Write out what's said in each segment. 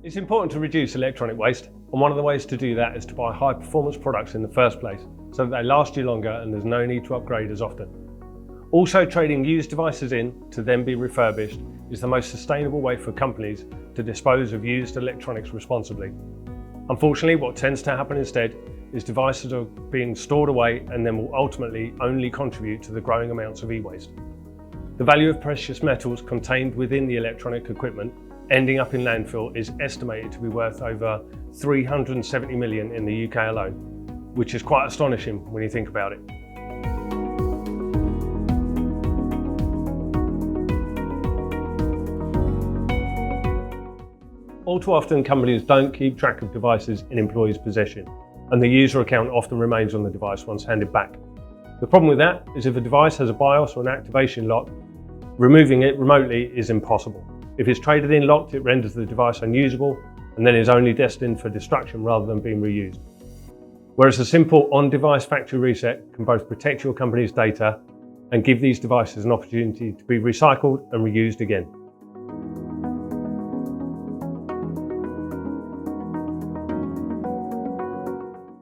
It's important to reduce electronic waste, and one of the ways to do that is to buy high performance products in the first place so that they last you longer and there's no need to upgrade as often. Also, trading used devices in to then be refurbished is the most sustainable way for companies to dispose of used electronics responsibly. Unfortunately, what tends to happen instead is devices are being stored away and then will ultimately only contribute to the growing amounts of e-waste. The value of precious metals contained within the electronic equipment ending up in landfill is estimated to be worth over 370 million in the UK alone, which is quite astonishing when you think about it. All too often, companies don't keep track of devices in employees' possession, and the user account often remains on the device once handed back. The problem with that is if a device has a BIOS or an activation lock, removing it remotely is impossible. If it's traded in locked, it renders the device unusable and then is only destined for destruction rather than being reused. Whereas a simple on-device factory reset can both protect your company's data and give these devices an opportunity to be recycled and reused again.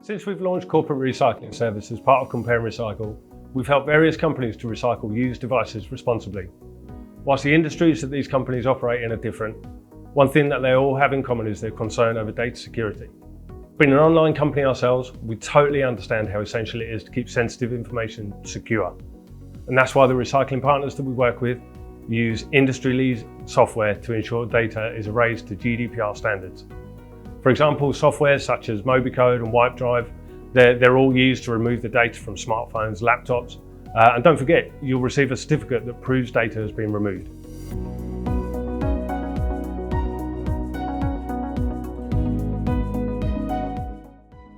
Since we've launched corporate recycling service as part of Compare and Recycle, we've helped various companies to recycle used devices responsibly. Whilst the industries that these companies operate in are different, one thing that they all have in common is their concern over data security. Being an online company ourselves, we totally understand how essential it is to keep sensitive information secure. And that's why the recycling partners that we work with use industry-leading software to ensure data is erased to GDPR standards. For example, software such as MobiCode and WipeDrive, they're all used to remove the data from smartphones, laptops, and don't forget, you'll receive a certificate that proves data has been removed.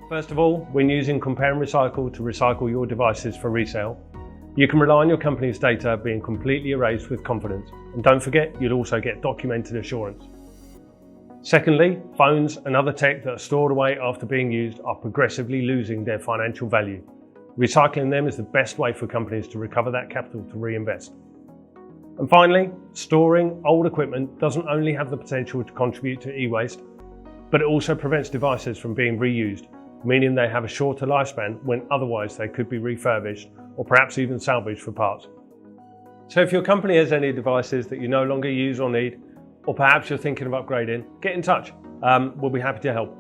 First of all, when using Compare and Recycle to recycle your devices for resale, you can rely on your company's data being completely erased with confidence. And don't forget, you'll also get documented assurance. Secondly, phones and other tech that are stored away after being used are progressively losing their financial value. Recycling them is the best way for companies to recover that capital to reinvest. And finally, storing old equipment doesn't only have the potential to contribute to e-waste, but it also prevents devices from being reused, meaning they have a shorter lifespan when otherwise they could be refurbished or perhaps even salvaged for parts. So if your company has any devices that you no longer use or need, or perhaps you're thinking of upgrading, get in touch. We'll be happy to help.